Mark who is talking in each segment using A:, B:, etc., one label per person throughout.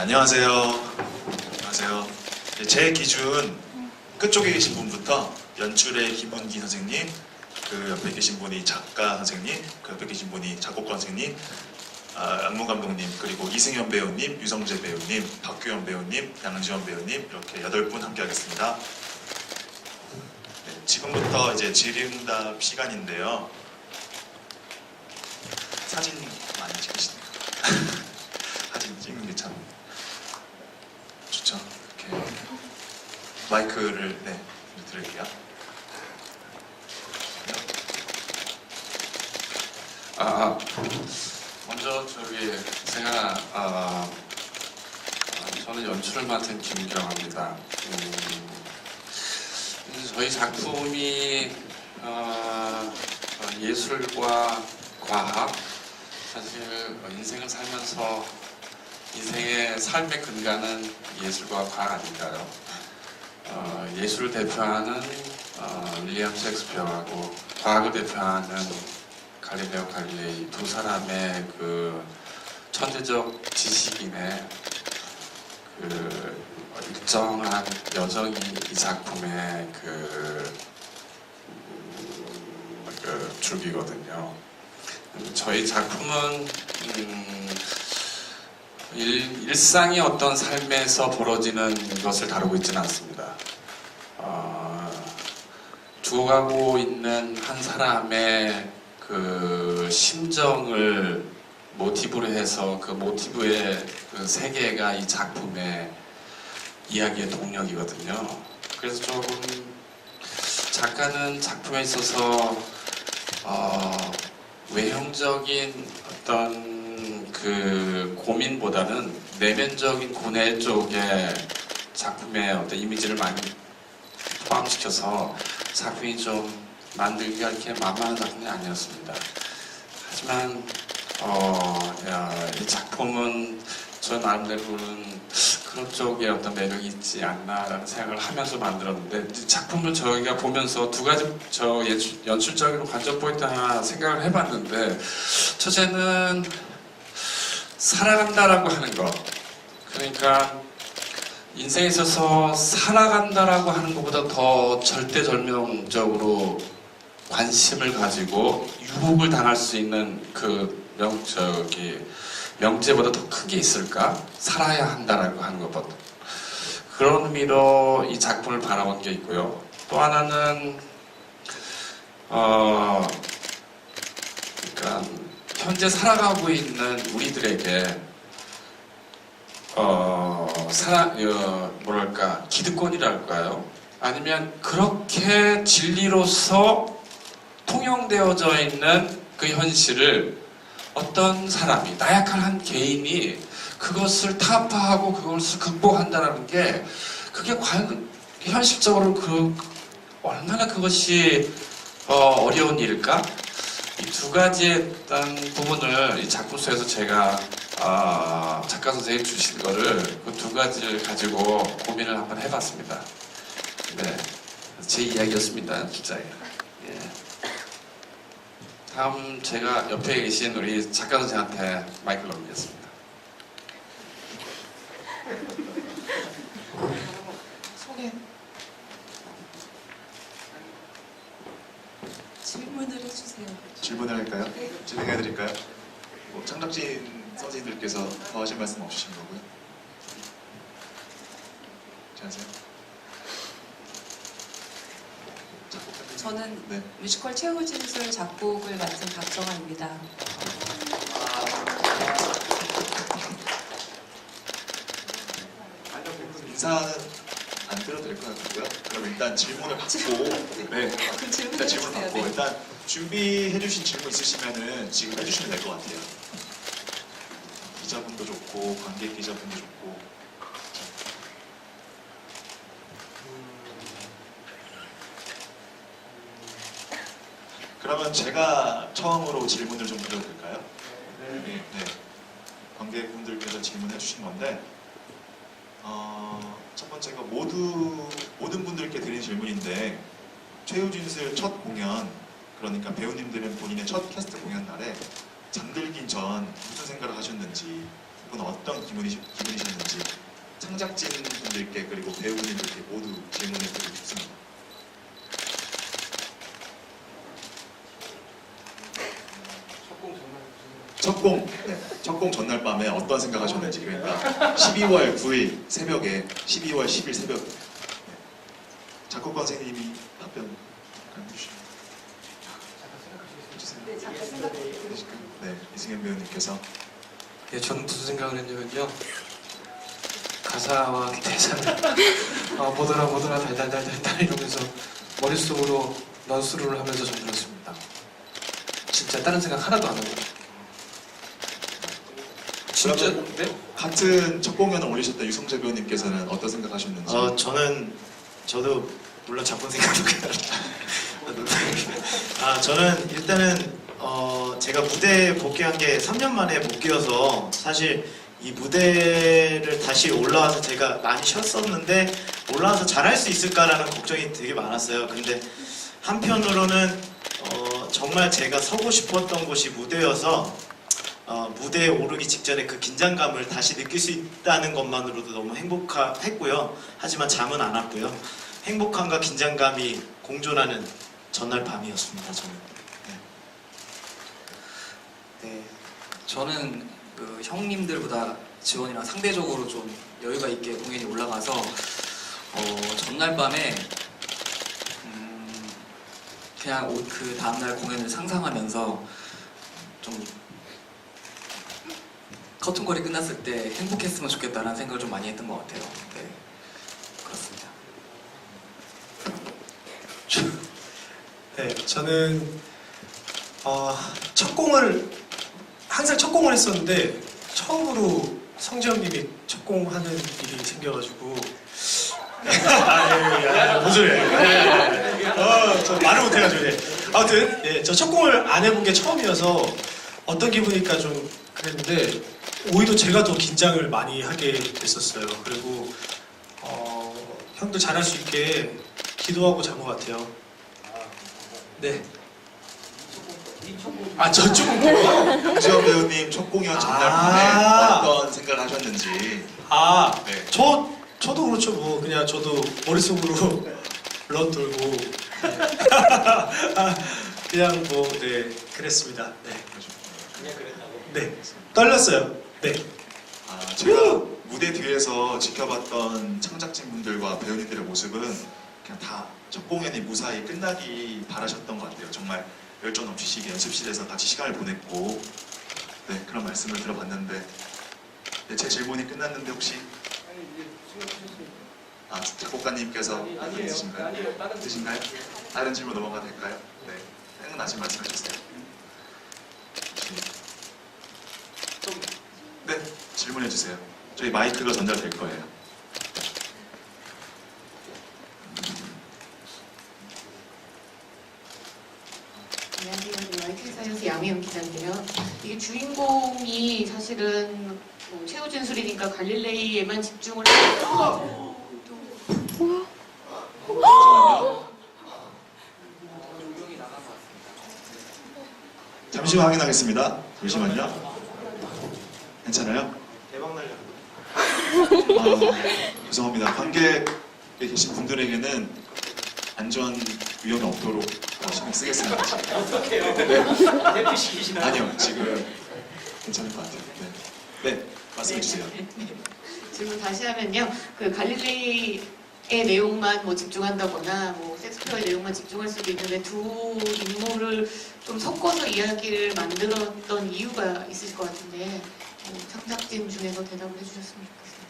A: 안녕하세요. 안녕하세요. 네, 제 기준 끝쪽에 계신 분부터 연출의 김훈기 선생님, 그 옆에 계신 분이 작가 선생님, 그 옆에 계신 분이 작곡가 선생님, 안무 감독님, 그리고 이승현 배우님, 유성재 배우님, 박규현 배우님, 양지원 배우님 이렇게 8분 함께 하겠습니다. 네, 지금부터 이제 질의응답 시간인데요. 사진 많이 찍으시네요. 사진 찍는 게 참 좋죠. 이렇게 마이크를 드릴게요.
B: 먼저 제가 저는 연출을 맡은 김경합니다. 저희 작품이 예술과 과학, 사실 인생을 살면서 인생의 삶의 근간은 예술과 과학 아닐까요? 예술을 대표하는 윌리엄 셰익스피어하고 과학을 대표하는 갈릴레오 갈릴레이 두 사람의 그 천재적 지식인의 그 일정한 여정이 이 작품의 그 줄기거든요. 저희 작품은 일상의 어떤 삶에서 벌어지는 것을 다루고 있지는 않습니다. 죽어가고 있는 한 사람의 그 심정을 모티브로 해서 그 모티브의 그 세계가 이 작품의 이야기의 동력이거든요. 그래서 조금 작가는 작품에 있어서 외형적인 어떤 그 고민보다는 내면적인 고뇌 쪽에 작품의 어떤 이미지를 많이 포함시켜서 작품이 좀 만들기가 이렇게 만만한 작품이 아니었습니다. 하지만 이 작품은 저 나름대로는 그런 쪽에 어떤 매력이 있지 않나라는 생각을 하면서 만들었는데, 작품을 저희가 보면서 두 가지 연출적으로 관전 포인트 하나 생각을 해봤는데, 첫째는 살아간다라고 하는 것. 그러니까 인생에 있어서 살아간다라고 하는 것보다 더 절대절명적으로 관심을 가지고 유혹을 당할 수 있는 그 명제보다 더 큰 게 있을까? 살아야 한다라고 하는 것보다. 그런 의미로 이 작품을 바라본 게 있고요. 또 하나는 그러니까 현재 살아가고 있는 우리들에게 뭐랄까 기득권이랄까요? 아니면 그렇게 진리로서 통용되어져 있는 그 현실을 어떤 사람이, 나약한 한 개인이 그것을 타파하고 그것을 극복한다는 게, 그게 과연 현실적으로 얼마나 그것이 어려운 일일까? 이 두 가지의 어떤 부분을 이 작품 속에서 제가 작가 선생님이 주신 거를 그 두 가지를 가지고 고민을 한번 해봤습니다. 네, 제 이야기였습니다. 진짜예요. 예. 다음 제가 옆에 계신 우리 작가 선생님한테 마이크를 넘기겠습니다.
C: 소개. 질문을 해주세요.
A: 질문을 할까요?
C: 네.
A: 진행해드릴까요? 창작진 선생님들께서 더 하실 말씀 없으신 거고요. 괜찮으세요?
C: 저는
A: 네.
C: 뮤지컬 최후 진술 작곡을 맡은 박정아입니다.
A: 인사는 안 드려도 될 것 같고요. 그럼 일단 질문을 받고, 네,
C: 그 질문
A: 일단 질문
C: 해주세요.
A: 받고
C: 네.
A: 일단 준비해주신 질문 있으시면은 지금 해주시면 될 것 같아요. 기자분도 좋고 관객 기자분도 좋고. 그러면 제가 처음으로 질문을 좀 드려도 될까요? 네. 관객분들께서 질문해 주신 건데, 첫 번째가 모든 분들께 드린 질문인데, 최우진슬 첫 공연, 그러니까 배우님들은 본인의 첫 캐스트 공연 날에 잠들긴 전 무슨 생각을 하셨는지 그건 어떤 기분이셨는지 창작진 분들께 그리고 배우님들께 모두 질문해 드리고 싶습니다. 첫 공 전날 밤에 어떤 생각하셨는지, 그러니까 12월 9일 새벽에 12월 10일 새벽에 작곡가 선생님이 답변 해주시면.
C: 네, 잠깐 생각해
A: 네, 이승현 배우님께서.
D: 예, 저는 무슨 생각을 했냐면요. 가사와 대사를 뭐더라 달달달달달 이러면서 머릿속으로 런스루를 하면서 전 들었습니다. 진짜 다른 생각 하나도 안 하고. 진짜
A: 그러면
D: 네?
A: 같은 첫 공연을 올리셨던 유성재 배우님께서는 어떤 생각하셨는지.
E: 저도 물론 작품 생각도 저는 일단은 제가 무대에 복귀한 게 3년 만에 복귀여서 사실 이 무대를 다시 올라와서 제가 많이 쉬었었는데 올라와서 잘할 수 있을까라는 걱정이 되게 많았어요. 근데 한편으로는 정말 제가 서고 싶었던 곳이 무대여서 무대에 오르기 직전에 그 긴장감을 다시 느낄 수 있다는 것만으로도 너무 행복했고요. 하지만 잠은 안 왔고요. 행복함과 긴장감이 공존하는 전날 밤이었습니다. 저는.
F: 네, 저는 그 형님들보다 지원이랑 상대적으로 좀 여유가 있게 공연이 올라가서 전날 밤에 그냥 그 다음날 공연을 상상하면서 좀 커튼콜이 끝났을 때 행복했으면 좋겠다라는 생각을 좀 많이 했던 것 같아요. 네, 그렇습니다.
G: 네, 저는 첫 공을 항상 첫 공을 했었는데 처음으로 성재형님이 첫 공하는 일이 생겨가지고 뭔 소리야? 저 말을 못해가지고 아무튼 저 첫 공을 안 해본 게 처음이어서 어떤 기분일까 좀 그랬는데 오히려 제가 더 긴장을 많이 하게 됐었어요. 그리고 형들 잘할 수 있게 기도하고 잔 것 같아요. 네. 저쪽은 뭐야?
A: 유지현 배우님 첫 공연 전날 밤에 어떤 생각을 하셨는지. 네.
G: 저도 그렇죠. 뭐 그냥 저도 머릿속으로 런 돌고 그냥 그랬습니다. 네.
E: 그냥 그랬다고?
G: 네. 떨렸어요. 네.
A: 제가 무대 뒤에서 지켜봤던 창작진 분들과 배우님들의 모습은 그냥 다 첫 공연이 무사히 끝나기 바라셨던 것 같아요. 정말 열정 넘치시게 연습실에서 같이 시간을 보냈고, 네, 그런 말씀을 들어봤는데, 네, 제 질문이 끝났는데 혹시 작곡가님께서 있으신가요? 다른 질문 넘어가도 될까요? 네, 생각나신 말씀하셨어요. 네, 질문해 주세요. 저희 마이크가 전달될 거예요.
H: 안녕하세요. YT사이언스 양혜영 기자인데요. 이게 주인공이 사실은 최우진술이니까 갈릴레이에만 집중을 해서
A: 잠시 후 확인하겠습니다. 잠시만요. 괜찮아요?
E: 대박 날려.
A: 죄송합니다. 관객에 계신 분들에게는 안전 위험이 없도록 신경 쓰겠습니다.
E: 어떡해요?
A: 네.
E: 대피시키시나요?
A: 아니요, 지금 괜찮을 것 같아요. 네, 말씀해 주세요.
H: 질문 다시 하면요. 그 갈릴레이의 내용만 집중한다거나 섹스피어의 내용만 집중할 수도 있는데 두 인물을 좀 섞어서 이야기를 만들었던 이유가 있을 것 같은데 창작진 중에서 대답을 해주셨으면 좋겠습니다.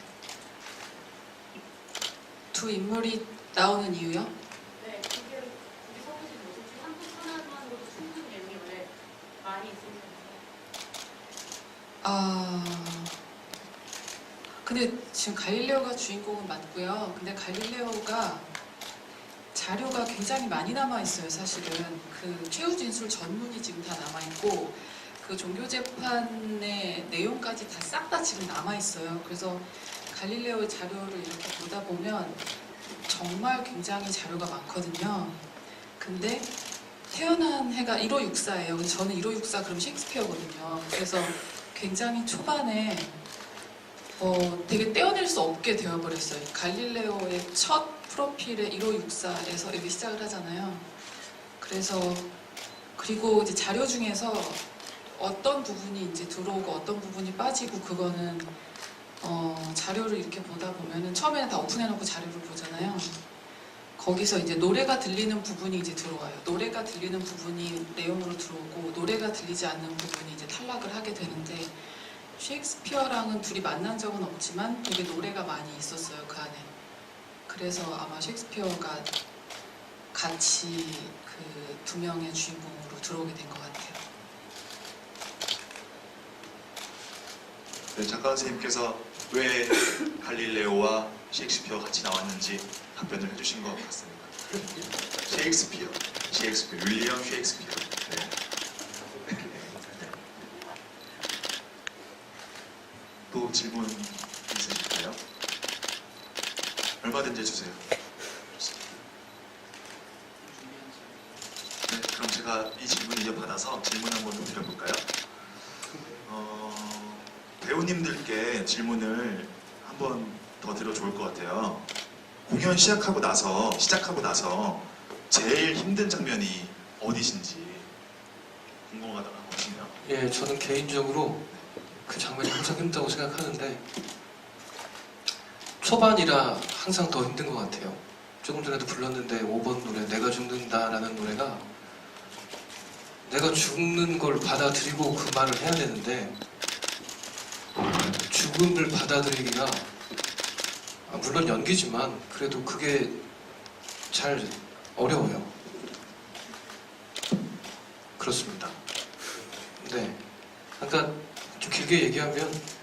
C: 두 인물이 나오는 이유요?
H: 네, 그게 우리 서울시 모습 중 한 분 하나만으로도 충분히 내용이 원래 많이 있을 텐데.
C: 근데 지금 갈릴레오가 주인공은 맞고요. 근데 갈릴레오가 자료가 굉장히 많이 남아 있어요. 사실은 그 최우진술 전문이 지금 다 남아 있고 그 종교 재판의 내용까지 다 싹 다 지금 남아 있어요. 그래서 갈릴레오 자료를 이렇게 보다 보면 정말 굉장히 자료가 많거든요. 근데 태어난 해가 1564예요. 저는 1564 그럼 셰익스피어거든요. 그래서 굉장히 초반에 되게 떼어낼 수 없게 되어버렸어요. 갈릴레오의 첫 프로필의 1564에서 이렇게 시작을 하잖아요. 그래서 그리고 이제 자료 중에서 어떤 부분이 이제 들어오고 어떤 부분이 빠지고 그거는 자료를 이렇게 보다 보면은 처음에는 다 오픈해놓고 자료를 보잖아요. 거기서 이제 노래가 들리는 부분이 이제 들어와요. 노래가 들리는 부분이 내용으로 들어오고 노래가 들리지 않는 부분이 이제 탈락을 하게 되는데 셰익스피어랑은 둘이 만난 적은 없지만 되게 노래가 많이 있었어요 그 안에. 그래서 아마 셰익스피어가 같이 그 두 명의 주인공으로 들어오게 된 것 같아요.
A: 네, 작가 선생님께서 왜 갈릴레오와 셰익스피어 같이 나왔는지 답변을 해주신 것 같습니다. 셰익스피어, 윌리엄 셰익스피어. 네. 또 질문 있으실까요? 얼마든지 해주세요. 네, 그럼 제가 이 질문 이어받아서 질문 한번 좀 드려볼까요? 배우님들께 질문을 한번 더 드려 좋을 것 같아요. 공연 시작하고 나서 제일 힘든 장면이 어디신지 궁금하시네요.
D: 예, 저는 개인적으로 그 장면이 항상 힘들다고 생각하는데 초반이라 항상 더 힘든 것 같아요. 조금 전에도 불렀는데 5번 노래 내가 죽는다라는 노래가 내가 죽는 걸 받아들이고 그 말을 해야 되는데 죽음을 받아들이기가 물론 연기지만 그래도 그게 잘 어려워요. 그렇습니다. 네. 그러니까 좀 길게 얘기하면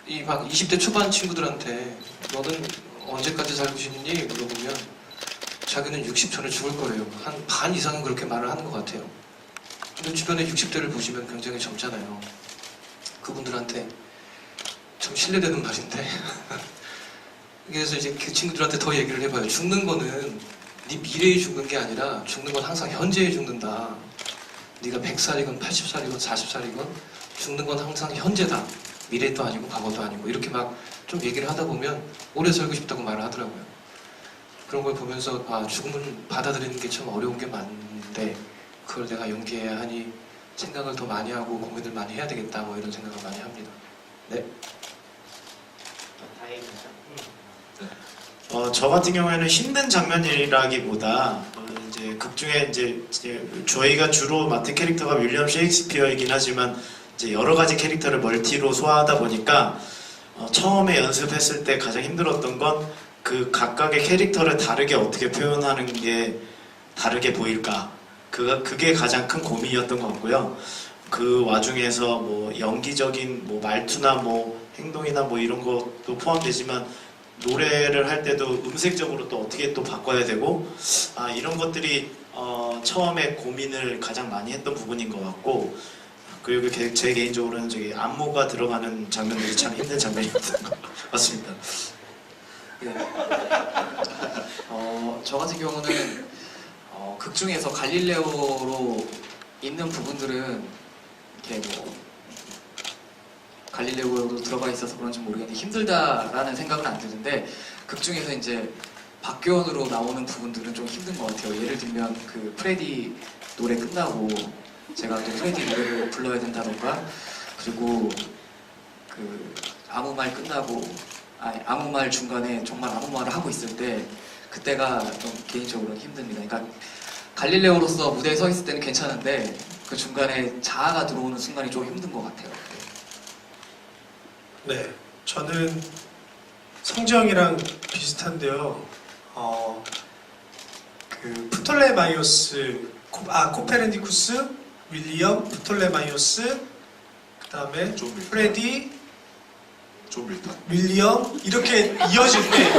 D: 이 막 20대 초반 친구들한테 너는 언제까지 살고 싶니? 물어보면 자기는 60전에 죽을 거래요. 한 반 이상은 그렇게 말을 하는 것 같아요. 근데 주변에 60대를 보시면 굉장히 젊잖아요. 그분들한테 좀 신뢰되는 말인데 그래서 이제 그 친구들한테 더 얘기를 해봐요. 죽는 거는 네 미래에 죽는 게 아니라 죽는 건 항상 현재에 죽는다. 네가 100살이건 80살이건 40살이건 죽는 건 항상 현재다. 미래도 아니고 과거도 아니고 이렇게 막 좀 얘기를 하다 보면 오래 살고 싶다고 말을 하더라고요. 그런 걸 보면서 아 죽음을 받아들이는 게 참 어려운 게 맞는데 그걸 내가 연기해야 하니 생각을 더 많이 하고 고민을 많이 해야 되겠다 뭐 이런 생각을 많이 합니다. 네.
E: 저 같은 경우에는 힘든 장면이라기보다 이제 극 중에 이제 저희가 주로 맡은 캐릭터가 윌리엄 셰익스피어이긴 하지만 이제 여러 가지 캐릭터를 멀티로 소화하다 보니까 처음에 연습했을 때 가장 힘들었던 건 그 각각의 캐릭터를 다르게 어떻게 표현하는 게 다르게 보일까 그게 가장 큰 고민이었던 것 같고요. 그 와중에서 뭐 연기적인 뭐 말투나 뭐 행동이나 뭐 이런 것도 포함되지만 노래를 할 때도 음색적으로 또 어떻게 또 바꿔야 되고 이런 것들이 처음에 고민을 가장 많이 했던 부분인 것 같고 그리고 제 개인적으로는 저기 안무가 들어가는 장면들이 참 힘든 장면이었던 것 같습니다.
F: 네. 저 같은 경우는 극 중에서 갈릴레오로 있는 부분들은 이렇게 뭐 갈릴레오로 들어가 있어서 그런지 모르겠는데 힘들다라는 생각은 안 드는데 극 중에서 이제 박교원으로 나오는 부분들은 좀 힘든 것 같아요. 예를 들면 그 프레디 노래 끝나고 제가 또 프레디 노래를 불러야 된다던가 그리고 그 아무 말 끝나고 아무 말 중간에 정말 아무 말을 하고 있을 때 그때가 좀 개인적으로는 힘듭니다. 그러니까 갈릴레오로서 무대에 서 있을 때는 괜찮은데 그 중간에 자아가 들어오는 순간이 좀 힘든 것 같아요.
G: 네, 저는 성지형이랑 비슷한데요. 그 프톨레마이오스, 코페르니쿠스, 윌리엄, 프톨레마이오스, 그 다음에
A: 존 밀턴.
G: 프레디,
A: 존 밀턴.
G: 윌리엄 이렇게 이어질 때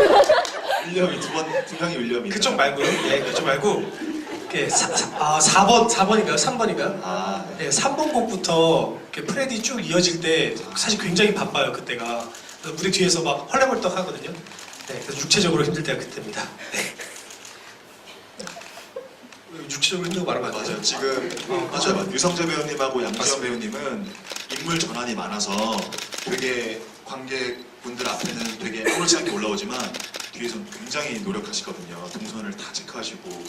A: 윌리엄이 두 명이 윌리엄이.
G: 그쪽 말고요. 예, 그쪽 말고 4번인가요? 3번인가요?
A: 아, 네.
G: 네, 3번 곡부터 이렇게 프레디 쭉 이어질 때 사실 굉장히 바빠요 그때가. 그래서 무대 뒤에서 막 헐레벌떡 하거든요. 네, 그래서 육체적으로 힘들 때가 그때입니다. 네. 육체적으로 힘들고 말하면 안 돼요.
A: 맞아요. 지금 맞아요. 유성재 배우님하고 양지연 배우님은 인물 전환이 많아서 되게 관객분들 앞에는 되게 아무렇지 않게 올라오지만 뒤에서 굉장히 노력하시거든요. 동선을 다 체크하시고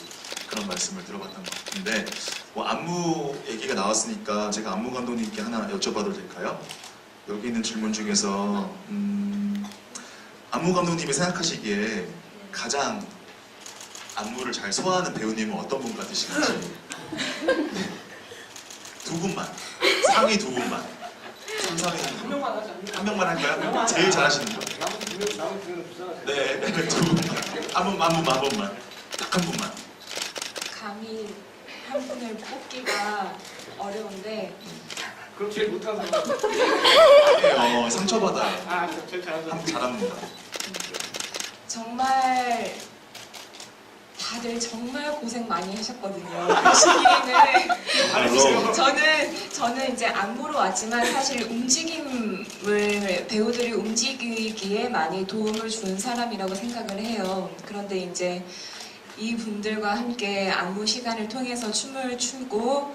A: 그런 말씀을 들어봤던 것 같은데 뭐 안무 얘기가 나왔으니까 제가 안무 감독님께 하나 여쭤봐도 될까요? 여기 있는 질문 중에서 안무 감독님이 생각하시기에 가장 안무를 잘 소화하는 배우님은 어떤 분 같으신지 네. 두 분만 상위 두 분만 3상위 한 명만 할까요? 제일 잘하시는 분 네, 두 분만 한 분만 딱 한 분만
I: 감히 한 분을 뽑기가 어려운데
G: 그럼 제일 못하는 사람.
A: 상처받아요.
G: 제일 잘하는
A: 한 분 잘하는 분.
I: 정말 다들 정말 고생 많이 하셨거든요. 그 시기에는
A: 말로
I: 저는 이제 안무로 왔지만 사실 움직임을 배우들이 움직이기에 많이 도움을 준 사람이라고 생각을 해요. 그런데 이제 이 분들과 함께 안무 시간을 통해서 춤을 추고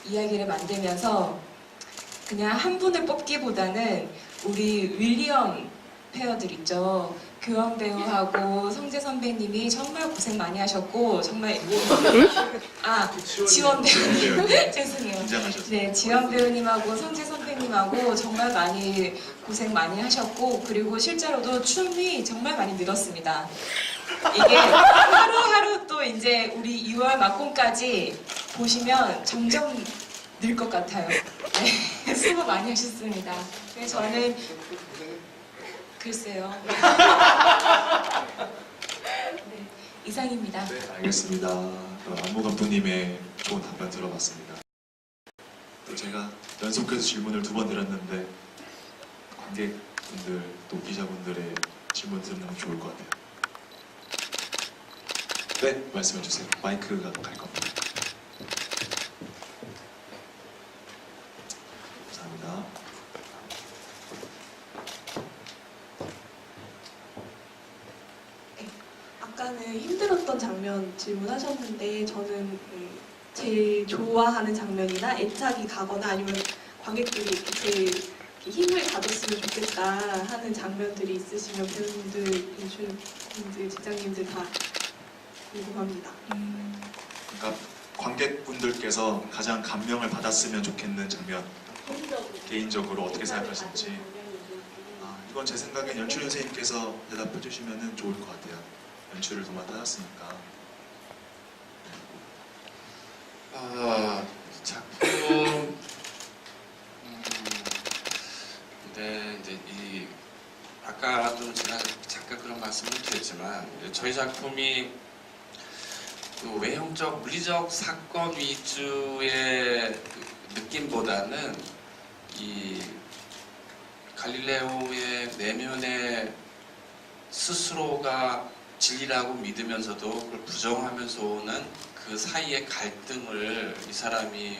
I: 이야기를 만들면서 그냥 한 분을 뽑기보다는 우리 윌리엄 페어들 있죠. 교원 배우하고 성재 선배님이 정말 고생 많이 하셨고 정말 지원 배우님 죄송해요.
A: 긴장하셨어요.
I: 네, 지원 배우님하고 성재 선배님하고 정말 많이 고생 많이 하셨고 그리고 실제로도 춤이 정말 많이 늘었습니다. 이게 하루하루 또 이제 우리 2월 막공까지 보시면 점점 늘 것 같아요. 네, 수고 많이 하셨습니다. 그래서 저는 글쎄요. 네, 이상입니다.
A: 네, 알겠습니다. 안무 감독님의 좋은 답변 들어봤습니다. 또 제가 연속해서 질문을 2번 드렸는데 관객분들 또 기자분들의 질문 들으면 좋을 것 같아요. 네, 말씀해 주세요. 마이크가 갈 겁니다. 감사합니다.
J: 아까는 힘들었던 장면 질문하셨는데 저는 제일 좋아하는 장면이나 애착이 가거나 아니면 관객들이 이렇게 제일 이렇게 힘을 가졌으면 좋겠다 하는 장면들이 있으시면 배우님들, 연출분들, 제작님들 다 궁금합니다.
A: 그러니까 관객분들께서 가장 감명을 받았으면 좋겠는 장면 개인적으로 어떻게 생각하시는지 이건 제 생각엔 연출 선생님께서 대답해 주시면 좋을 것 같아요. 연출을 더 맡아셨으니까.
B: 작품 근데 이제 이 아까도 제가 잠깐 그런 말씀을 드렸지만 저희 작품이 그 외형적 물리적 사건 위주의 느낌보다는 이 갈릴레오의 내면의 스스로가 진리라고 믿으면서도 그걸 부정하면서 오는 그 사이의 갈등을 이 사람이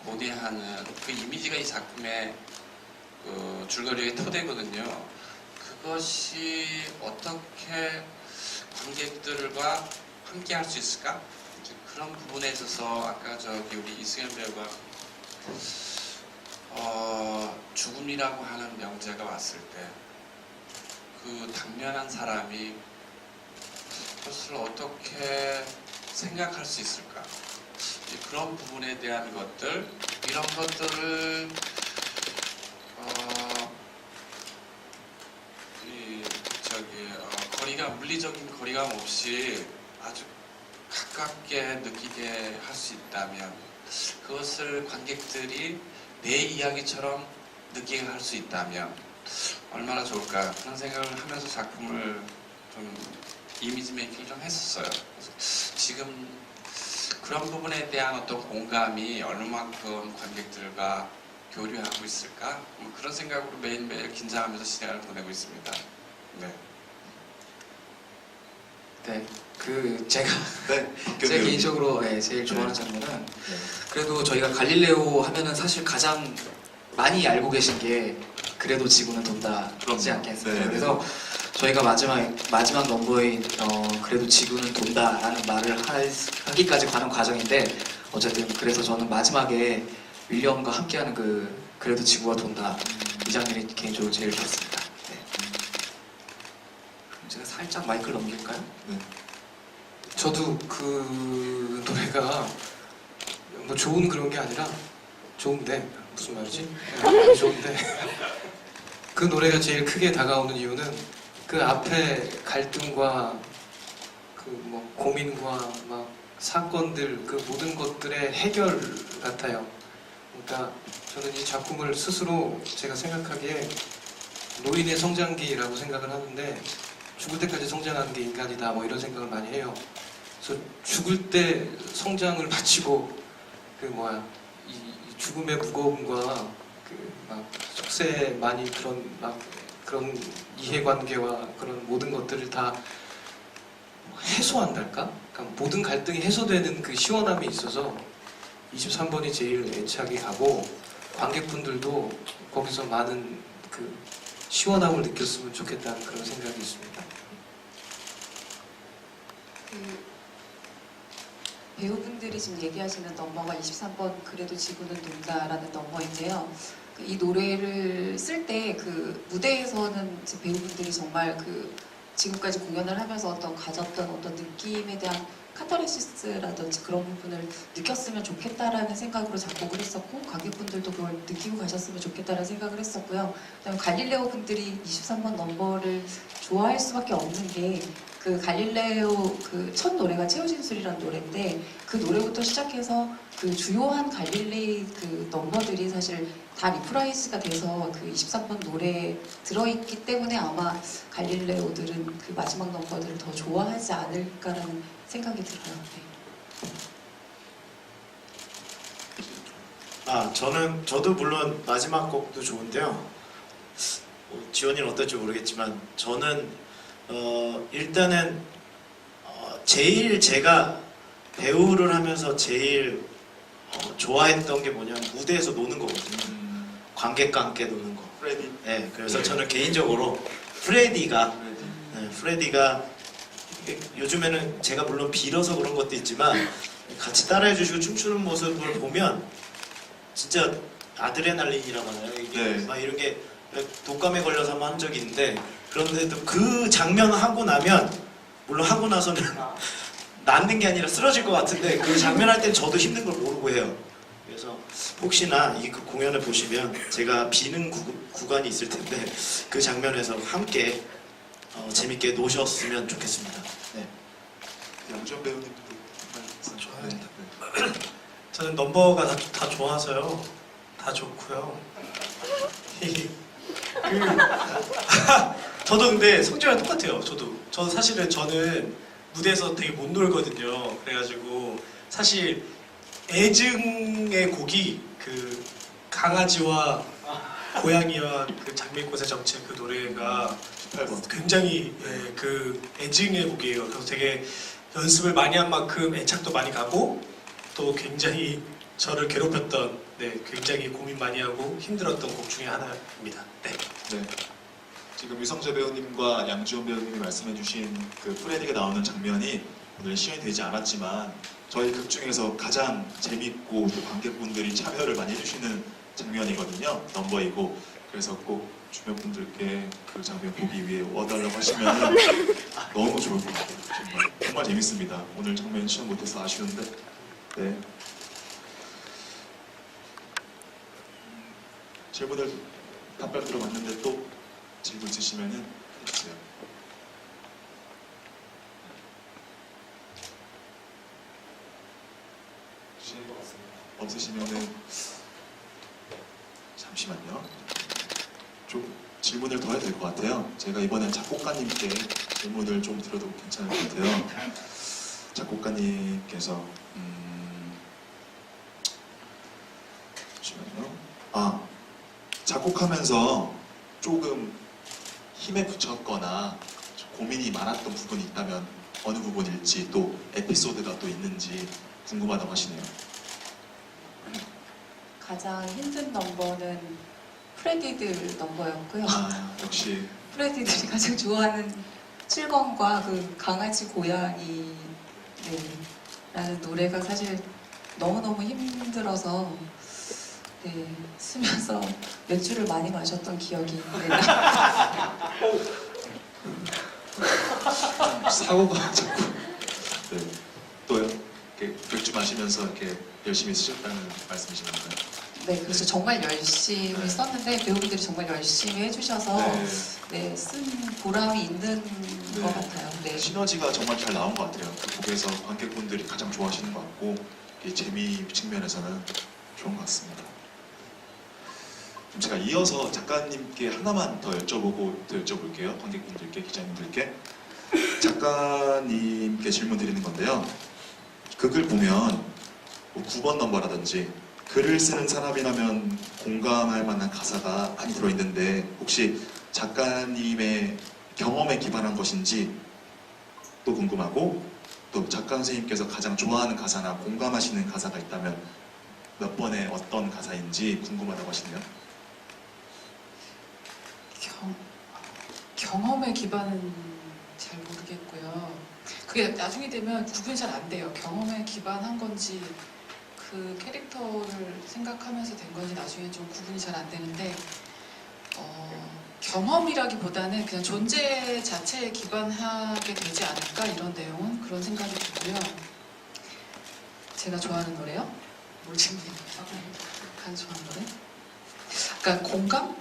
B: 고대하는 그 이미지가 이 작품의 그 줄거리의 토대거든요. 그것이 어떻게 관객들과 함께 할 수 있을까? 이제 그런 부분에 있어서 아까 저기 우리 이승현 배우가 죽음이라고 하는 명제가 왔을 때 그 당면한 사람이 그것을 어떻게 생각할 수 있을까? 그런 부분에 대한 것들, 이런 것들을 물리적인 거리감 없이 아주 가깝게 느끼게 할 수 있다면 그것을 관객들이 내 이야기처럼 느끼게 할 수 있다면 얼마나 좋을까 그런 생각을 하면서 작품을 좀 이미지 메이킹을 좀 했었어요. 그래서 지금 그런 부분에 대한 어떤 공감이 얼마만큼 관객들과 교류하고 있을까? 뭐 그런 생각으로 매일매일 긴장하면서 시간을 보내고 있습니다. 네.
F: 네, 제가
A: 네,
F: 제 개인적으로 제일 좋아하는 장면은 그래도 저희가 갈릴레오 하면은 사실 가장 많이 알고 계신 게 그래도 지구는 돈다지 않겠습니까?
A: 네.
F: 그래서 저희가 마지막 넘버인 그래도 지구는 돈다라는 말을 하기까지 가는 과정인데 어쨌든 그래서 저는 마지막에 윌리엄과 함께하는 그래도 지구가 돈다
D: 이 장면이 개인적으로 제일 좋았습니다. 네.
F: 그럼 제가 살짝 마이크를 넘길까요?
D: 저도 그 노래가 뭐 좋은 그런 게 아니라 좋은데 무슨 말이지? 좋은데 그 노래가 제일 크게 다가오는 이유는 그 앞에 갈등과 그 뭐 고민과 막 사건들 그 모든 것들의 해결 같아요. 그러니까 저는 이 작품을 스스로 제가 생각하기에 노인의 성장기라고 생각을 하는데 죽을 때까지 성장하는 게 인간이다 뭐 이런 생각을 많이 해요. 그래서 죽을 때 성장을 마치고 그 뭐야 이 죽음의 무거움과 그 막 속세 많이 그런 이해관계와 그런 모든 것들을 다 해소한달까? 그러니까 모든 갈등이 해소되는 그 시원함이 있어서 23번이 제일 애착이 가고 관객분들도 거기서 많은 그 시원함을 느꼈으면 좋겠다는 그런 생각이 있습니다.
C: 그 배우분들이 지금 얘기하시는 넘버가 23번 그래도 지구는 돈다라는 넘버인데요. 이 노래를 쓸 때 그 무대에서는 지금 배우분들이 정말 그 지금까지 공연을 하면서 가졌던 어떤 느낌에 대한 카타르시스라든지 그런 부분을 느꼈으면 좋겠다라는 생각으로 작곡을 했었고 관객분들도 그걸 느끼고 가셨으면 좋겠다라는 생각을 했었고요. 그다음에 갈릴레오 분들이 23번 넘버를 좋아할 수밖에 없는 게 그 갈릴레오 그 첫 노래가 최후진술이라는 노래인데 그 노래부터 시작해서 그 주요한 갈릴레이 그 넘버들이 사실 다 리프라이즈가 돼서 그 23번 노래에 들어있기 때문에 아마 갈릴레오들은 그 마지막 넘버들을 더 좋아하지 않을까라는 생각이 들어요. 네.
E: 저도 물론 마지막 곡도 좋은데요. 지원이는 어떨지 모르겠지만 저는 일단은 제일 제가 배우를 하면서 제일 좋아했던 게 뭐냐면 무대에서 노는 거거든요. 관객과 함께 노는 거.
A: 프레디.
E: 네, 그래서 저는 개인적으로 프레디가 요즘에는 제가 물론 빌어서 그런 것도 있지만 같이 따라해 주시고 춤추는 모습을 보면 진짜 아드레날린이라고 하나요? 이게
A: 네.
E: 막 이런 게 독감에 걸려서 한번 한 적이 있는데 그런데도 그 장면 하고 나면 물론 하고 나서는 낫는 게 아니라 쓰러질 것 같은데 그 장면 할 땐 저도 힘든 걸 모르고 해요. 그래서 혹시나 이 그 공연을 보시면 제가 비는 구간이 있을 텐데 그 장면에서 함께 재밌게 노셨으면 좋겠습니다. 네.
A: 양지원 배우님도
G: 좋아합니다.
A: 네.
G: 저는 넘버가 다 좋아서요. 다 좋고요. 저도 근데 성재랑 똑같아요. 저도 사실은 저는 무대에서 되게 못 놀거든요. 그래가지고 사실 애증의 곡이 그 강아지와 고양이와 그 장미꽃의 정체 그 노래가
A: 18번.
G: 굉장히 그 애증의 곡이에요. 그래서 되게 연습을 많이 한 만큼 애착도 많이 가고 또 굉장히 저를 괴롭혔던 굉장히 고민 많이 하고 힘들었던 곡 중에 하나입니다. 네.
A: 네. 지금 유성재 배우님과 양지원 배우님이 말씀해주신 그 프레디가 나오는 장면이 오늘 시연이 되지 않았지만 저희 극 중에서 가장 재밌고 또 관객분들이 참여를 많이 해주시는 장면이거든요. 넘버이고 그래서 꼭 주변 분들께 그 장면 보기 위해 와달라고 하시면 너무 좋을 것 같아요. 정말 재밌습니다. 오늘 장면 시연 못해서 아쉬운데 네. 질문을 답변 들어봤는데 또 질문 있으시면은 해주세요. 없으시면은 잠시만요. 좀 질문을 더 해야 될 것 같아요. 제가 이번엔 작곡가님께 질문을 좀 드려도 괜찮을 것 같아요. 작곡가님께서 잠시만요. 작곡하면서 조금 힘에 부쳤거나 고민이 많았던 부분이 있다면 어느 부분일지 또 에피소드가 또 있는지 궁금하다고 하시네요.
C: 가장 힘든 넘버는 프레디들 넘버였고요.
A: 역시
C: 프레디들이 가장 좋아하는 칠검과 그 강아지 고양이 라는 노래가 사실 너무너무 힘들어서
I: 네, 쓰면서 맥주를 많이 마셨던 기억이 있는데
A: 사고가 자꾸. 네. 또요? 이렇게 맥주 마시면서 이렇게 열심히 쓰셨다는 말씀이신 건가요?
C: 네, 그래서 정말 열심히
A: 네.
C: 썼는데 배우분들이 정말 열심히 해주셔서 네, 쓴 보람이 있는
A: 네.
C: 것 같아요. 네.
A: 시너지가 정말 잘 나온 것 같아요. 그 곡에서 관객분들이 가장 좋아하시는 것 같고 이 재미 측면에서는 좋은 것 같습니다. 그럼 제가 이어서 작가님께 하나만 더 여쭤볼게요. 관객분들께, 기자님들께. 작가님께 질문 드리는 건데요. 극을 보면 뭐 9번 넘버라든지 글을 쓰는 사람이라면 공감할 만한 가사가 많이 들어있는데 혹시 작가님의 경험에 기반한 것인지 또 궁금하고 또 작가 선생님께서 가장 좋아하는 가사나 공감하시는 가사가 있다면 몇 번의 어떤 가사인지 궁금하다고 하시네요.
C: 경험의 기반은 잘 모르겠고요. 그게 나중에 되면 구분이 잘 안 돼요. 경험에 기반한 건지 그 캐릭터를 생각하면서 된 건지 나중에 좀 구분이 잘 안 되는데 경험이라기보다는 그냥 존재 자체에 기반하게 되지 않을까 이런 내용은 그런 생각이 들고요. 제가 좋아하는 노래요? 뭘 질문입니까? 가장 좋아하는 노래? 그러니까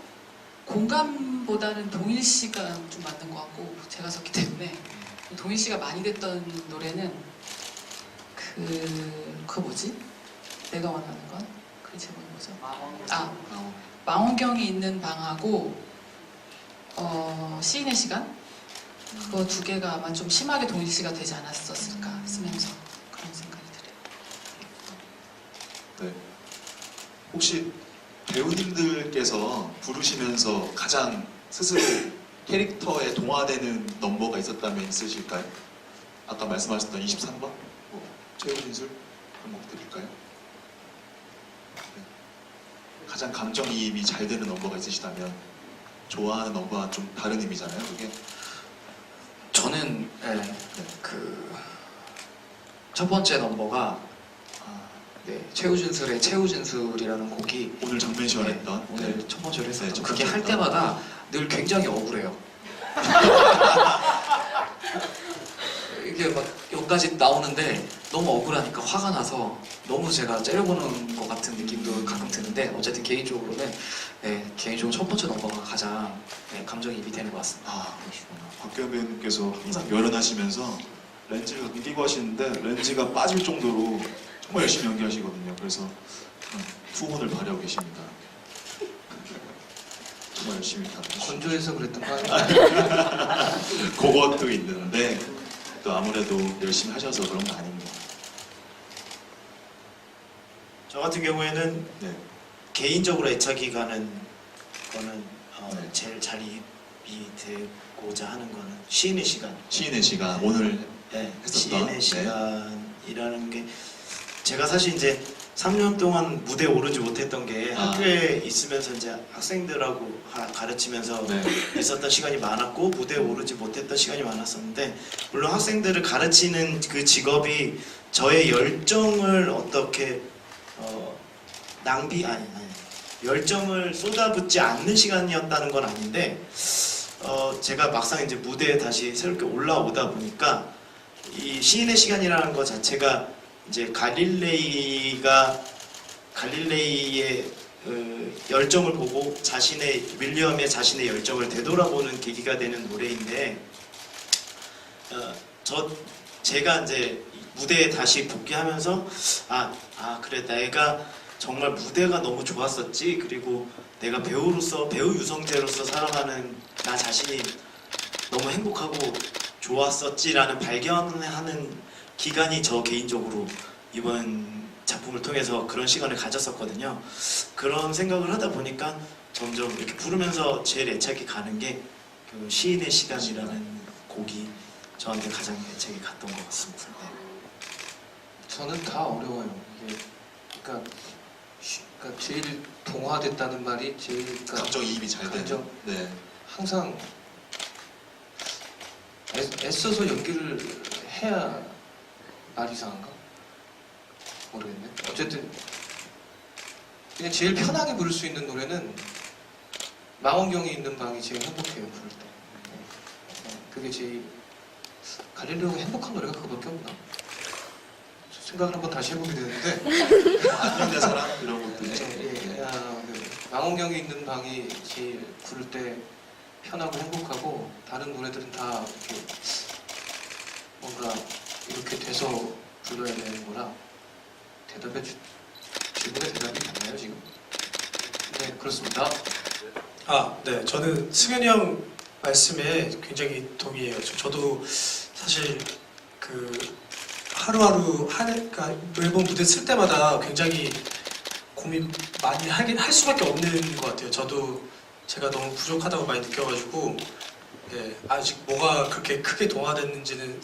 C: 공감보다는 동일시가 좀 맞는 것 같고 제가 썼기 때문에 동일시가 많이 됐던 노래는 그거 뭐지? 내가 원하는 건? 그 제목이 뭐죠? 망원경이 있는 방하고 시인의 시간? 그거 두 개가 아마 좀 심하게 동일시가 되지 않았었을까 쓰면서 그런 생각이 들어요.
A: 네. 혹시 배우님들께서 부르시면서 가장 스스로 캐릭터에 동화되는 넘버가 있었다면 있으실까요? 아까 말씀하셨던 23번? 최우진술 한번 드릴까요? 네. 가장 감정이입이 잘 되는 넘버가 있으시다면 좋아하는 넘버와 좀 다른 의미잖아요, 그게.
F: 저는 그 첫 번째 넘버가 최우진술의 최우진술이라는 곡이
A: 오늘 장면 시원했던.
F: 네, 오늘 첫 번째로 했어요.
A: 첫
F: 그게
A: 번째
F: 할
A: 했던.
F: 때마다 늘 굉장히 억울해요. 이게 막 여기까지 나오는데 너무 억울하니까 화가 나서 너무 제가 째려보는 것 같은 느낌도 가끔 드는데 어쨌든 개인적으로는 개인적으로 첫 번째 넘버가 가장 감정이입이 되는 것 같습니다.
A: 아, 그러시구나. 박규현 배우님께서 항상 열연하시면서 렌즈를 가끔 끼고 하시는데 렌즈가 빠질 정도로 정말 열심히 연기하시거든요. 그래서 후원을 발휘하고 계십니다. 정말 열심히 다 하시고.
D: 건조해서 그랬던 거 아니에요?
A: 그것도 있는데 또 아무래도 열심히 하셔서 그런 거 아닙니다.
E: 저 같은 경우에는
A: 네.
E: 개인적으로 애착이 가는 거는
A: 네.
E: 제일 잘 이입이 되고자 하는 거는 시인의 시간.
A: 시인의 시간 오늘
E: 네,
A: 했었던,
E: 시인의
A: 네.
E: 시간이라는 게 제가 사실 이제 3년 동안 무대에 오르지 못했던 게
A: 아.
E: 학교에 있으면서 이제 학생들하고 가르치면서
A: 네.
E: 있었던 시간이 많았고 무대에 오르지 못했던 시간이 많았었는데 물론 학생들을 가르치는 그 직업이 저의 열정을 어떻게 열정을 쏟아붓지 않는 시간이었다는 건 아닌데 제가 막상 이제 무대에 다시 새롭게 올라오다 보니까 이 시인의 시간이라는 것 자체가 이제 갈릴레이의 열정을 보고 윌리엄의 자신의 열정을 되돌아보는 계기가 되는 노래인데 제가 이제 무대에 다시 복귀하면서 그래 내가 정말 무대가 너무 좋았었지 그리고 내가 배우 유성재로서 살아가는 나 자신이 너무 행복하고 좋았었지라는 발견하는 기간이 저 개인적으로 이번 작품을 통해서 그런 시간을 가졌었거든요. 그런 생각을 하다 보니까 점점 이렇게 부르면서 제일 애착이 가는 게 그 시인의 시간이라는 곡이 저한테 가장 애착이 갔던 것 같습니다. 네.
D: 저는 다 어려워요. 이게 그러니까 제일 동화됐다는 말이 제일
A: 감정이입이 잘 되는.
D: 감정.
A: 네.
D: 항상 애써서 연기를 해야 말 이상한가? 모르겠네. 어쨌든 그냥 제일 편하게 부를 수 있는 노래는 망원경이 있는 방이 제일 행복해요, 부를 때. 그게 제일 갈릴레오가 행복한 노래가 그거밖에 없나? 생각을 한번 다시 해보게 되는데
A: 안녕의 사랑 이런 것도 있죠.
D: 망원경이 있는 방이 제일 부를 때 편하고 행복하고 다른 노래들은 다 이렇게 뭔가 이렇게 돼서 불러야 되는 거라 질문에 대답이 됐나요 지금? 네 그렇습니다.
G: 네. 저는 승현이 형 말씀에 굉장히 동의해요. 저도 사실 그 하루하루 그러니까 매번 무대 쓸 때마다 굉장히 고민 많이 할 수밖에 없는 것 같아요. 저도 제가 너무 부족하다고 많이 느껴가지고 아직 뭐가 그렇게 크게 동화됐는지는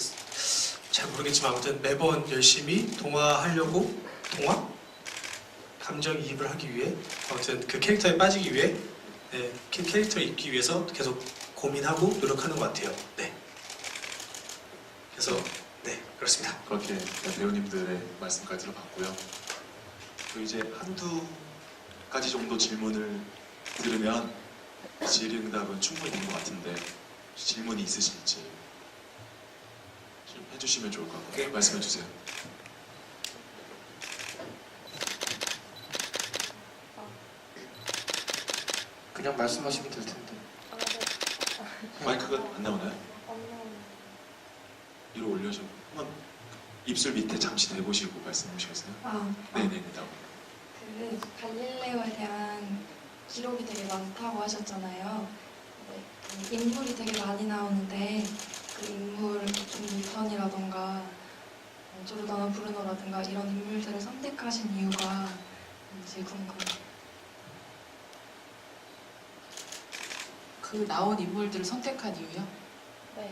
G: 잘 모르겠지만 아무튼 매번 열심히 동화하려고 감정이입을 하기 위해 아무튼 그 캐릭터에 빠지기 위해 캐릭터를 입기 위해서 계속 고민하고 노력하는 것 같아요. 네. 그래서 그렇습니다.
A: 그렇게 배우님들의 말씀까지 들어봤고요. 또 이제 한두 가지 정도 질문을 들으면 질의응답은 충분히 된 것 같은데 질문이 있으실지 좀 해주시면 좋을 것 같아요. 말씀해 주세요.
D: 그냥 말씀하시면 될 텐데.
A: 마이크가 안 나오나요? 위로 올려줘. 한번 입술 밑에 잠시 대보시고 말씀해 주시겠어요? 네네.
K: 그 갈릴레오에 대한 기록이 되게 많다고 하셨잖아요. 그 인물이 되게 많이 나오는데 그 인물 좀 뉴턴이라던가 조르다노 브루노라든가 이런 인물들을 선택하신 이유가 뭔지 궁금해요.
C: 그 나온 인물들을 선택한 이유요?
K: 네.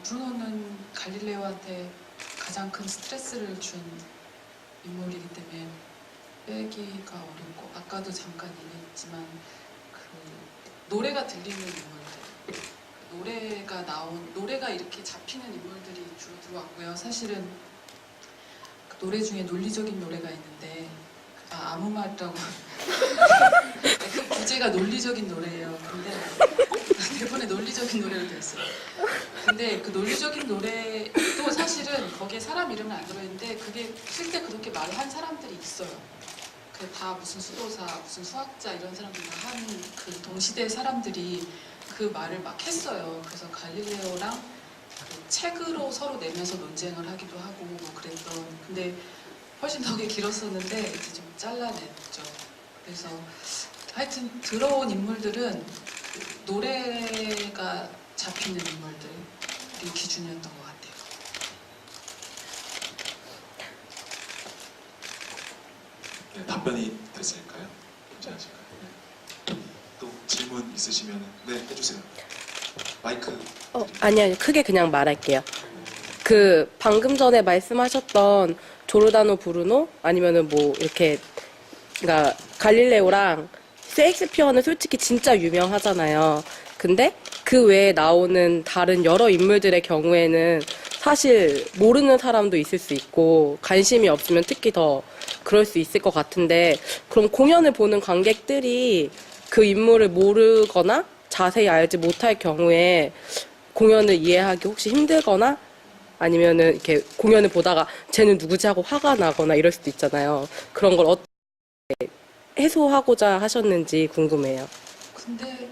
C: 브루노는 갈릴레오한테 가장 큰 스트레스를 준 인물이기 때문에 빼기가 어렵고 아까도 잠깐 얘기했지만 그 노래가 들리는 인물들 노래가 이렇게 잡히는 인물들이 주로 들어왔고요. 사실은 그 노래 중에 논리적인 노래가 있는데 아무 말이라고 그 부제가 논리적인 노래예요. 근데 대본에 논리적인 노래로 되어 있어요. 근데 그 논리적인 노래도 사실은 거기에 사람 이름은 안 들어있는데 그게 실제 그렇게 말을 한 사람들이 있어요. 그 다 무슨 수도사, 무슨 수학자 이런 사람들이 한 그 동시대 사람들이 그 말을 막 했어요. 그래서 갈릴레오랑 그 책으로 서로 내면서 논쟁을 하기도 하고 뭐 그랬던. 근데 훨씬 더 길었었는데 이제 좀 잘라냈죠. 그래서 하여튼 들어온 인물들은 노래가 잡히는 인물들이 기준이었던 것 같아요.
A: 네, 답변이 됐을까요? 괜찮으실까요? 네. 또 질문 있으시면 해주세요. 마이크.
L: 아니요. 크게 그냥 말할게요. 그 방금 전에 말씀하셨던 조르다노 브루노 아니면은 뭐 이렇게 그러니까 갈릴레오랑 셰익스피어는 솔직히 진짜 유명하잖아요. 근데 그 외에 나오는 다른 여러 인물들의 경우에는 사실 모르는 사람도 있을 수 있고 관심이 없으면 특히 더 그럴 수 있을 것 같은데 그럼 공연을 보는 관객들이 그 인물을 모르거나 자세히 알지 못할 경우에 공연을 이해하기 혹시 힘들거나 아니면은 이렇게 공연을 보다가 쟤는 누구지 하고 화가 나거나 이럴 수도 있잖아요. 그런 걸 어떻게 해소하고자 하셨는지 궁금해요.
C: 근데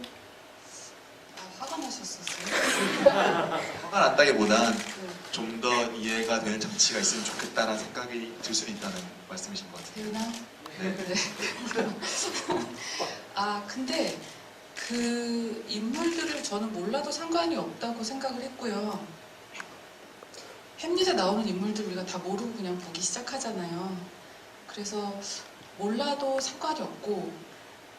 C: 화가 나셨었어요?
A: 화가 났다기보단 좀 더 이해가 되는 장치가 있으면 좋겠다는 생각이 들 수 있다는 말씀이신 것 같아요.
C: 되나?
A: 네.
C: 그래. 근데 그 인물들을 저는 몰라도 상관이 없다고 생각을 했고요. 햄릿에 나오는 인물들 우리가 다 모르고 그냥 보기 시작하잖아요. 그래서 몰라도 상관이 없고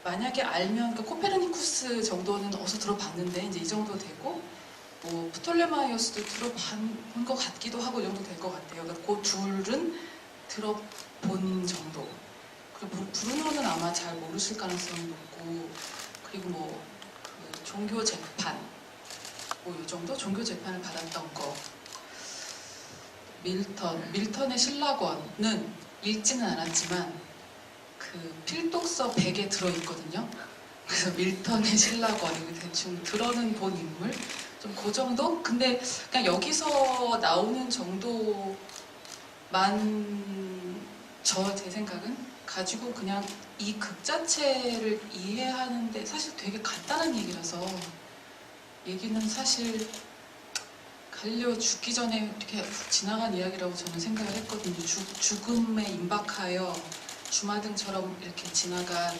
C: 만약에 알면 그러니까 코페르니쿠스 정도는 어디서 들어봤는데 이제 이 정도 되고 뭐 프톨레마이오스도 들어본 것 같기도 하고 이 정도 될 것 같아요. 그러니까 그 둘은 들어본 정도. 그리고 브루노는 아마 잘 모르실 가능성이 높고 그리고 뭐 그 종교 재판 뭐 이 정도 종교 재판을 받았던 거. 밀턴의 신라권은 읽지는 않았지만 그 필독서 100에 들어있거든요. 그래서 밀턴의 신라거리 대충 들어는 본 인물 좀 그 정도? 근데 그냥 여기서 나오는 정도만 제 생각은 가지고 그냥 이 극 자체를 이해하는데 사실 되게 간단한 얘기라서 얘기는 사실 갈릴레오 죽기 전에 이렇게 지나간 이야기라고 저는 생각을 했거든요. 죽음에 임박하여 주마등처럼 이렇게 지나간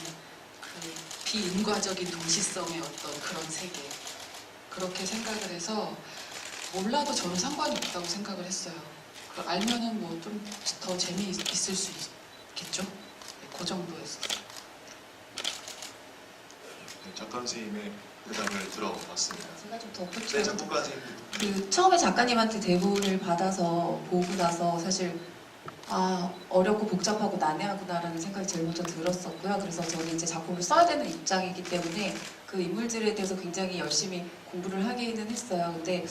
C: 그 비인과적인 도시성의 어떤 그런 세계, 그렇게 생각을 해서 몰라도 저는 상관이 없다고 생각을 했어요. 알면은 뭐 좀 더 재미있을 수 있겠죠? 네, 그 정도였어요.
A: 네, 작가 선생님의 의담을 들어봤습니다.
I: 제가 좀
A: 네,
I: 덧붙여서
A: 작곡가 선생님.
I: 그 처음에 작가님한테 대본을 받아서 보고 나서 사실 어렵고 복잡하고 난해하구나라는 생각이 제일 먼저 들었었고요. 그래서 저는 이제 작품을 써야 되는 입장이기 때문에 그 인물들에 대해서 굉장히 열심히 공부를 하기는 했어요. 근데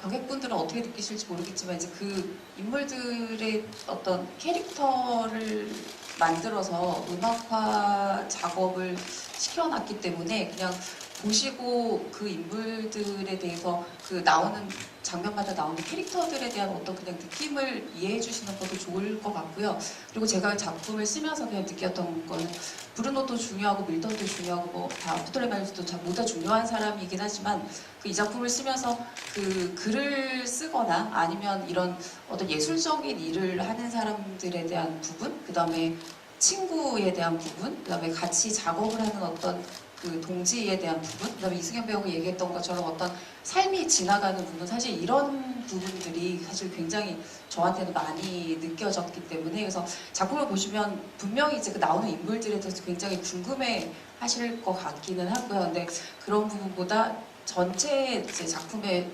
I: 관객분들은 어떻게 느끼실지 모르겠지만 이제 그 인물들의 어떤 캐릭터를 만들어서 음악화 작업을 시켜놨기 때문에 그냥 보시고 그 인물들에 대해서 그 나오는 장면마다 나오는 캐릭터들에 대한 어떤 그냥 느낌을 이해해 주시는 것도 좋을 것 같고요. 그리고 제가 작품을 쓰면서 그냥 느꼈던 거는 브루노도 중요하고 밀턴도 중요하고 뭐 다 프톨레마이오스도 모두 다 중요한 사람이긴 하지만 그 이 작품을 쓰면서 그 글을 쓰거나 아니면 이런 어떤 예술적인 일을 하는 사람들에 대한 부분, 그 다음에 친구에 대한 부분, 그 다음에 같이 작업을 하는 어떤 그 동지에 대한 부분, 그다음에 이승현 배우가 얘기했던 것처럼 어떤 삶이 지나가는 부분, 사실 이런 부분들이 사실 굉장히 저한테는 많이 느껴졌기 때문에 그래서 작품을 보시면 분명히 이제 그 나오는 인물들에 대해서 굉장히 궁금해 하실 것 같기는 하고요. 근데 그런 부분보다 전체 이제 작품에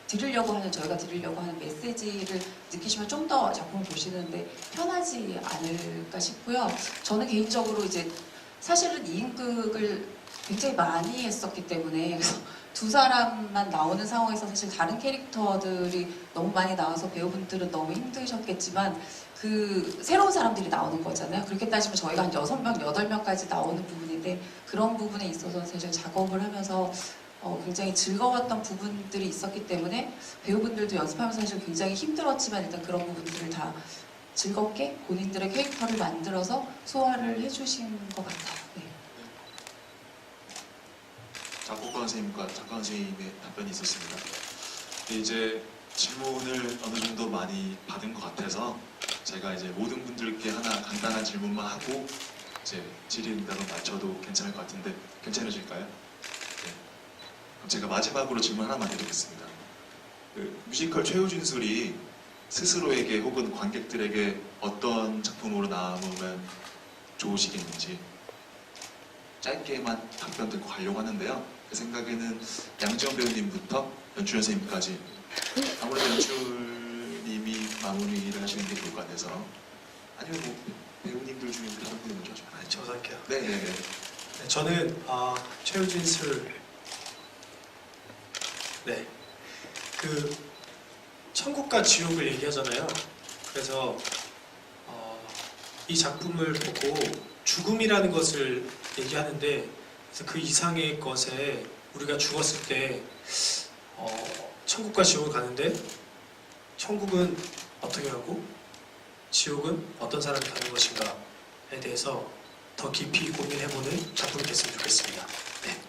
I: 저희가 드리려고 하는 메시지를 느끼시면 좀 더 작품을 보시는데 편하지 않을까 싶고요. 저는 개인적으로 이제 사실은 2인극을 굉장히 많이 했었기 때문에 그래서 두 사람만 나오는 상황에서 사실 다른 캐릭터들이 너무 많이 나와서 배우분들은 너무 힘드셨겠지만 그 새로운 사람들이 나오는 거잖아요. 그렇게 따지면 저희가 한 6명, 8명까지 나오는 부분인데 그런 부분에 있어서 사실 작업을 하면서 굉장히 즐거웠던 부분들이 있었기 때문에 배우분들도 연습하면서 사실 굉장히 힘들었지만 일단 그런 부분들을 다 즐겁게 본인들의 캐릭터를 만들어서 소화를 해주신 것 같아요. 네.
A: 작곡가 선생님과 작가 선생님의 답변이 있었습니다. 근데 이제 질문을 어느 정도 많이 받은 것 같아서 제가 이제 모든 분들께 하나 간단한 질문만 하고 이제 질의응답을 마쳐도 괜찮을 것 같은데 괜찮으실까요? 네. 그럼 제가 마지막으로 질문 하나만 드리겠습니다. 그 뮤지컬 최후 진술이 스스로에게 혹은 관객들에게 어떤 작품으로 남으면 좋으시겠는지 짧게만 답변 듣고 가려고 하는데요. 제 생각에는 양지원 배우님부터 연출 선생님까지 아무래도 연출님이 마무리를 하시는 게 좋을 것 같아서 아니면 뭐 배우님들 중에 다른 분이 먼저 하시면 안
G: 저도 할게요.
A: 네.
G: 네, 저는 최우진술 네, 그 천국과 지옥을 얘기하잖아요. 그래서 이 작품을 보고 죽음이라는 것을 얘기하는데 그래서 그 이상의 것에 우리가 죽었을 때 천국과 지옥을 가는데 천국은 어떻게 하고 지옥은 어떤 사람이 가는 것인가에 대해서 더 깊이 고민해보는 작품이 됐으면 좋겠습니다. 네.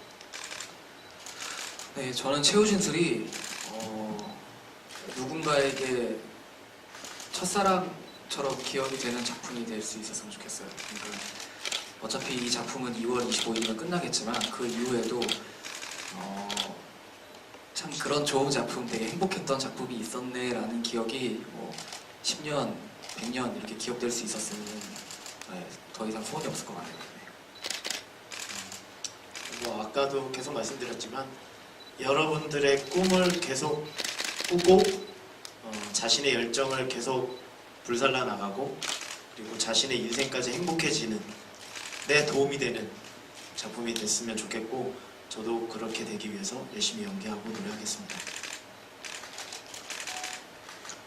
F: 네, 저는 최우진술이 누군가에게 첫사랑처럼 기억이 되는 작품이 될 수 있었으면 좋겠어요. 그러니까 어차피 이 작품은 2월 25일이면 끝나겠지만 그 이후에도 참 그런 좋은 작품, 되게 행복했던 작품이 있었네라는 기억이 10년, 100년 이렇게 기억될 수 있었으면 더 이상 소원이 없을 것 같아요.
E: 아까도 계속 말씀드렸지만 여러분들의 꿈을 계속 꾸고 자신의 열정을 계속 불살라 나가고 그리고 자신의 인생까지 행복해지는 데 도움이 되는 작품이 됐으면 좋겠고 저도 그렇게 되기 위해서 열심히 연기하고 노력하겠습니다.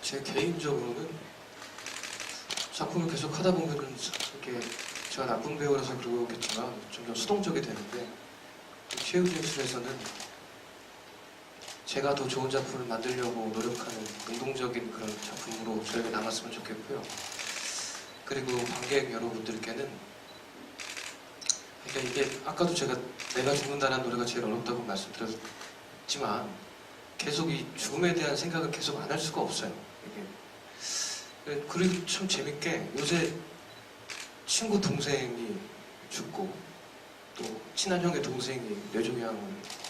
D: 제 개인적으로는 작품을 계속 하다 보면은 이렇게 제가 나쁜 배우라서 그러겠지만 점점 수동적이 되는데 최우진술에서는 제가 더 좋은 작품을 만들려고 노력하는 능동적인 그런 작품으로 저에게 남았으면 좋겠고요. 그리고 관객 여러분들께는 그러니까 이게 아까도 제가 내가 죽는다는 노래가 제일 어렵다고 말씀드렸지만 계속 이 죽음에 대한 생각을 계속 안 할 수가 없어요. 이게 그리고 참 재밌게 요새 친구 동생이 죽고 또 친한 형의 동생이 뇌종양을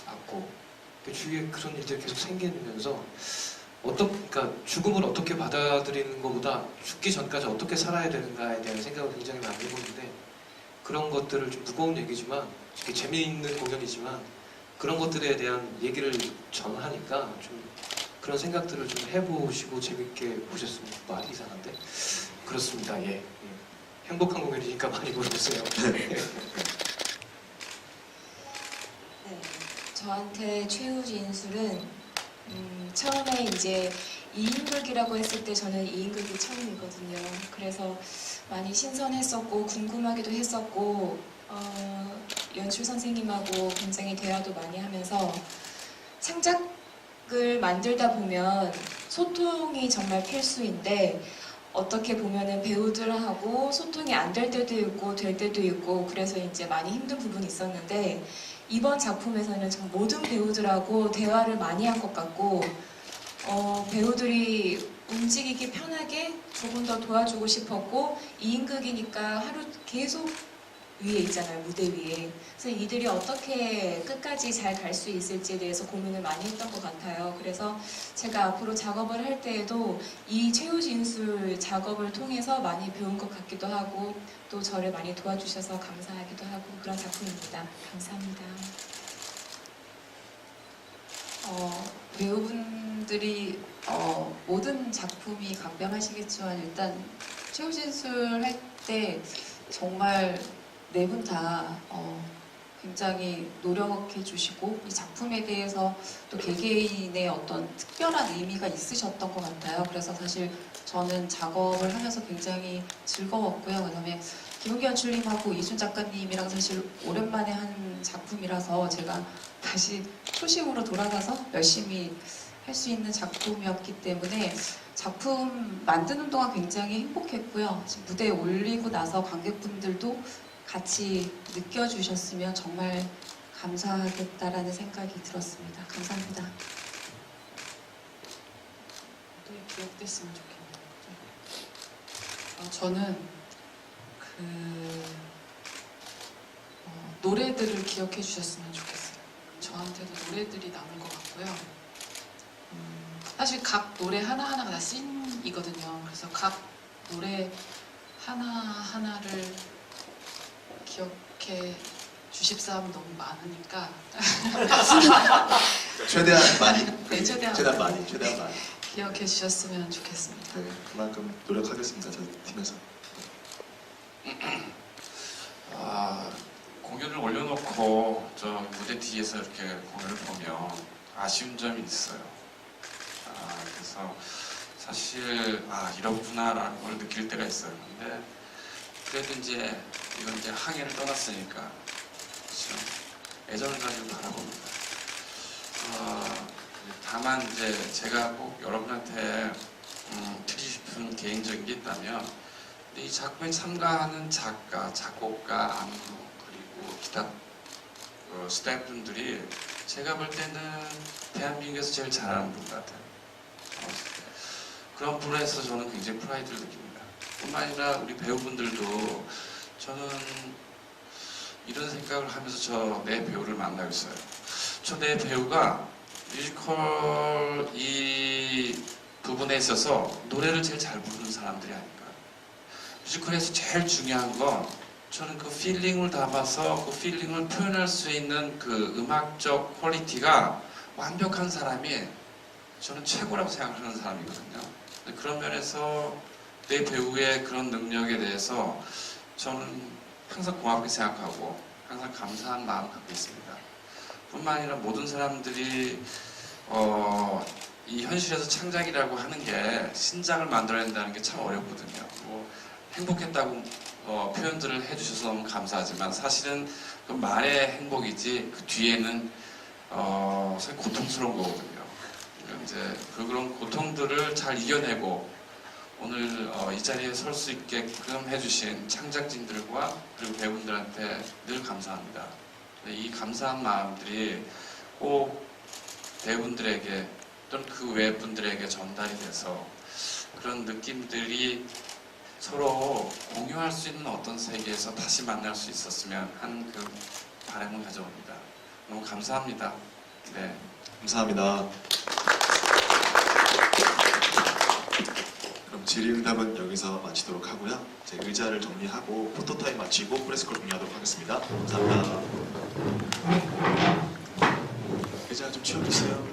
D: 앓고 그 주위에 그런 일들이 계속 생기면서 그러니까 죽음을 어떻게 받아들이는 것보다 죽기 전까지 어떻게 살아야 되는가에 대한 생각을 굉장히 많이 해보는데 그런 것들을 좀 무거운 얘기지만 이렇게 재미있는 공연이지만 그런 것들에 대한 얘기를 전하니까 좀 그런 생각들을 좀 해보시고 재밌게 보셨으면 말이 이상한데 그렇습니다. 예. 행복한 공연이니까 많이 보세요.
I: 네, 저한테 최우진술은 처음에 이제 2인극이라고 했을 때 저는 2인극이 처음이거든요. 그래서 많이 신선했었고 궁금하기도 했었고 연출 선생님하고 굉장히 대화도 많이 하면서 창작을 만들다 보면 소통이 정말 필수인데 어떻게 보면은 배우들하고 소통이 안 될 때도 있고 될 때도 있고 그래서 이제 많이 힘든 부분이 있었는데 이번 작품에서는 좀 모든 배우들하고 대화를 많이 한 것 같고 배우들이 움직이기 편하게 조금 더 도와주고 싶었고 2인극이니까 하루 계속 위에 있잖아요, 무대 위에. 그래서 이들이 어떻게 끝까지 잘 갈 수 있을지에 대해서 고민을 많이 했던 것 같아요. 그래서 제가 앞으로 작업을 할 때에도 이 최우진술 작업을 통해서 많이 배운 것 같기도 하고 또 저를 많이 도와주셔서 감사하기도 하고 그런 작품입니다. 감사합니다.
M: 배우분들이 모든 작품이 강변하시겠지만 일단 최우진술 할 때 정말 네 분 다 굉장히 노력해 주시고 이 작품에 대해서 또 개개인의 어떤 특별한 의미가 있으셨던 것 같아요. 그래서 사실 저는 작업을 하면서 굉장히 즐거웠고요. 그다음에 김은기 연출님하고 이순 작가님이랑 사실 오랜만에 한 작품이라서 제가 다시 초심으로 돌아가서 열심히 할 수 있는 작품이었기 때문에 작품 만드는 동안 굉장히 행복했고요. 지금 무대에 올리고 나서 관객분들도 같이 느껴주셨으면 정말 감사하겠다라는 생각이 들었습니다. 감사합니다.
C: 네, 기억됐으면 좋겠네요. 저는 노래들을 기억해 주셨으면 좋겠어요. 저한테도 노래들이 남을 것 같고요. 사실 각 노래 하나하나가 다 씬이거든요. 그래서 각 노래 하나하나를 기억해 주실 사람이 너무 많으니까
A: 최대한 많이.
C: 네, 최대한
A: 많이.
C: 기억해 주셨으면 좋겠습니다.
A: 네, 그만큼 노력하겠습니다. 저희 팀에서.
B: 공연을 올려놓고 저 무대 뒤에서 이렇게 공연을 보면 아쉬운 점이 있어요. 그래서 사실 이렇구나라는 걸 느낄 때가 있어요. 근데 그래도 이제 이건 이제 항해를 떠났으니까 지금 애정을 가지고 바라봅니다. 다만 이제 제가 꼭 여러분한테 드리고 싶은 개인적인 게 있다면 이 작품에 참가하는 작가, 작곡가, 안무 그리고 기타 스태프분들이 제가 볼 때는 대한민국에서 제일 잘하는 분 같아요. 그런 분에서 저는 굉장히 프라이드를 느낍니다. 뿐만 아니라 우리 배우분들도 저는 이런 생각을 하면서 저 내 배우를 만나고 있어요. 저 내 배우가 뮤지컬 이 부분에 있어서 노래를 제일 잘 부르는 사람들이 아닐까. 뮤지컬에서 제일 중요한 건 저는 그 필링을 담아서 그 필링을 표현할 수 있는 그 음악적 퀄리티가 완벽한 사람이 저는 최고라고 생각하는 사람이거든요. 그런 면에서 내 배우의 그런 능력에 대해서 저는 항상 고맙게 생각하고 항상 감사한 마음 갖고 있습니다. 뿐만 아니라 모든 사람들이 이 현실에서 창작이라고 하는 게 신작을 만들어낸다는 게 참 어렵거든요. 행복했다고 표현들을 해주셔서 너무 감사하지만 사실은 그 말의 행복이지 그 뒤에는 사실 고통스러운 거거든요. 이제 그런 고통들을 잘 이겨내고 오늘 이 자리에 설 수 있게끔 해주신 창작진들과 그리고 배우분들한테 늘 감사합니다. 이 감사한 마음들이 꼭 배우분들에게 또는 그 외 분들에게 전달이 돼서 그런 느낌들이 서로 공유할 수 있는 어떤 세계에서 다시 만날 수 있었으면 하는 그 바람을 가져옵니다. 너무 감사합니다. 네.
A: 감사합니다. 그럼 질의응답은 여기서 마치도록 하고요. 제 의자를 정리하고 포토타임 마치고 프레스콜 정리하도록 하겠습니다. 감사합니다. 의자 좀 치워주세요.